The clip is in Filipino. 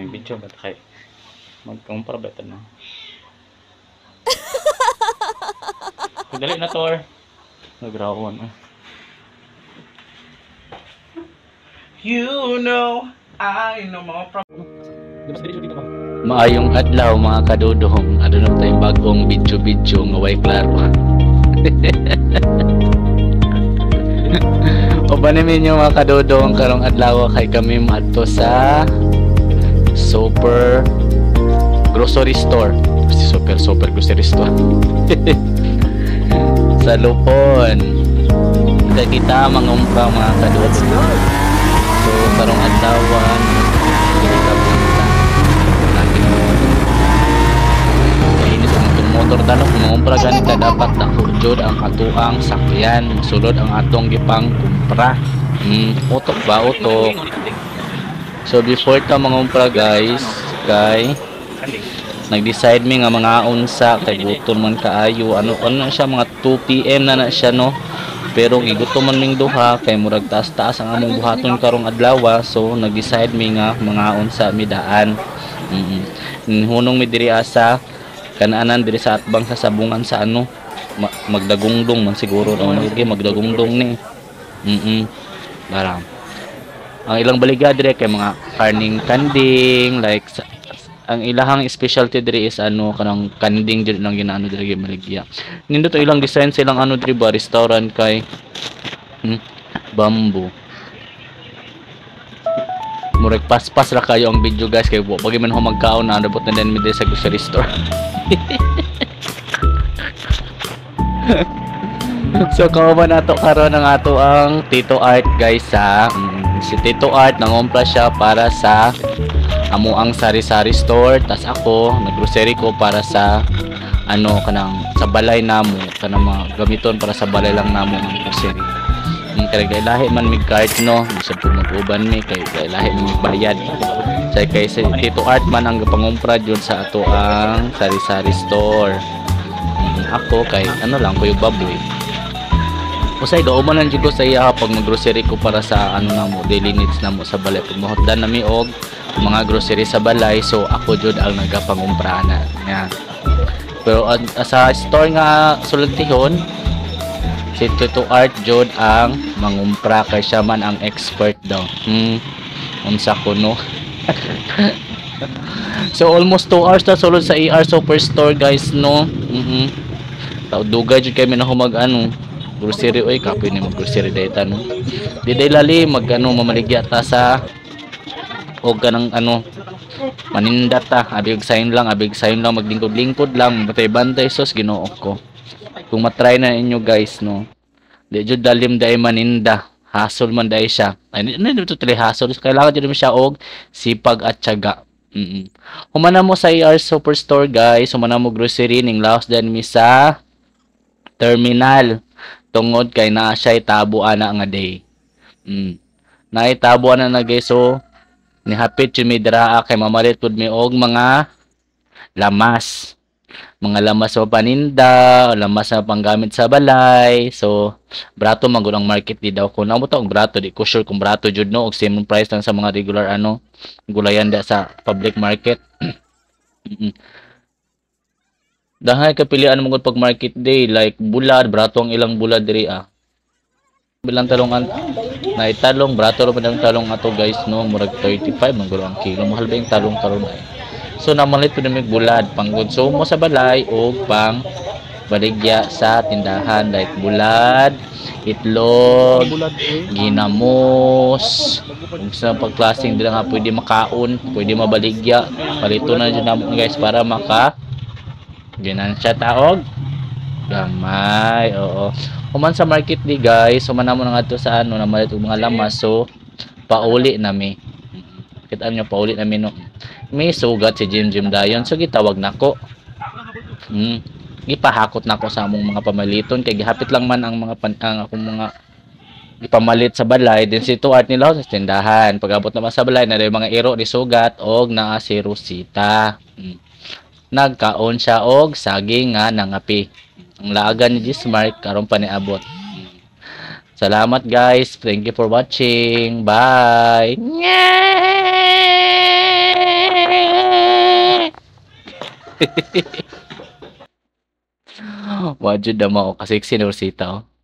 may video ba kay magkumpara ba ito na? Dali na tor. Nagrawon. You know, I know mga problem. Maayong adlaw mga kadudong. Ano na tayong bagong video nga way klaro. O ba namin yung mga kadudong karong adlaw kay kami madto sa super grocery store. Super grocery store. Sa Lupon. Kita mangumpra mga kadudong. So karong adlawan dili ka punta. Kainis ang motor tanong mangumpra ganita dapat nakujod ang atuang sakyan. Sulod ang atong gipang kumpra. Utok ba utok. So before ta mangumpra guys, nag-decide mi nga mga unsa kay gutom man kaayo. Ano siya mga 2 PM na siya no. Pero gigutom man ming duha kay murag taas-taas ang among buhaton karong adlaw. So nag-decide mi nga mga unsa mi daan. Hunong mi diri asa kanaanan diri sa atbang sa sabungan sa ano magdagungdong man siguro no magdagungdong ni. Barang. Ang ilang baliga dire kay mga karning kanding like ang ilahang specialty diri is ano kanang kanding diri nang ginaano diri maligya. Nindot to ilang design silang ano diri ba restaurant kay bamboo. Murag paspas ra kayo ang video guys kay pag man ho magkaon na abot na din mi sa grocery store. So kauban nato karon ang ato ang Tito Art guys sa si Tito Art nangumpra siya para sa amo ang sari-sari store, tas ako naggrocery ko para sa ano kanang sa balay namo kanang mga gamiton para sa balay lang namo ang grocery. Kay lahi man mig card no, bisag po mag-uban mi kay lahi mi bayad. Say kay si Tito Art man ang pangumpra jud sa ato ang sari-sari store. Ako kay ano lang ko yung baboy. Usay gaumanan jud ko sa iya pag mag-grocery ko para sa ano namo daily needs namo sa balay pag mahotdan nami og mga grocery sa balay, so ako jud ang nagapangumprahan niya. Pero sa store nga sultihon si Tito Art jud ang mangumpra kay siya man ang expert daw. Unsa ko no. So almost 2 hours na sulod sa ER Superstore guys no. Dugay jud kay mi na humag ano grocery oy kapoy ni mag grocery data no. Di day lali mag ano mamaligya ta sa o ganang ano maninda ta abig sign lang maglingkod-lingkod lang bantay-bantay sos Ginoo ko. Kung matry na inyo guys no di jud dalim dai maninda hasol man dai siya ay dito tali hasol kailangan jud mo siya og sipag at tiyaga. Humana mo sa ER Superstore guys, humana mo grocery ning laos dan mi sa terminal tungod kay naa siya itabo ana nga day. Naitabo ana na guys so nihapit yung may draa kay mamalit pud mi og mga lamas sa paninda, lamas sa panggamit sa balay. So brato man gud ang market di daw ko namo ta og brato di ko sure kung brato jud no og same price lang sa mga regular ano gulayan da sa public market. Dahay kapilian mo gud pag market day like bulad brato ang ilang bulad diri bilang talongan na italong brato ro padang talong ato guys no murag 35 man gulo ang kilo mahal ba yung talong karon ay. So namalit pud mi bulad pang konsumo sa balay o pang baligya sa tindahan like bulad, itlog, ginamos, sa pagklaseng dila nga pwede makaon, pwede mabaligya, palito na jud namo guys para maka ginansya taog gamay. Oo. Human sa market di guys, human namo nga to sa ano namalit og mga lamas so pauli nami. Kita nyo pauli nami no. May sugat si Jim dayon so gitawag nako. Gipahakot nako sa among mga pamaliton kay gihapit lang man ang mga ang akong mga ipamalit sa balay din si Tito Art nila sa tindahan. Pag-abot naman sa balay na mga iro ni sugat og naa si Rosita. Nagkaon siya og saging nga nangapi. Ang laagan ni Gismark karon pa niabot. Salamat guys. Thank you for watching. Bye. Wajud na mao kasi sinulsita oh.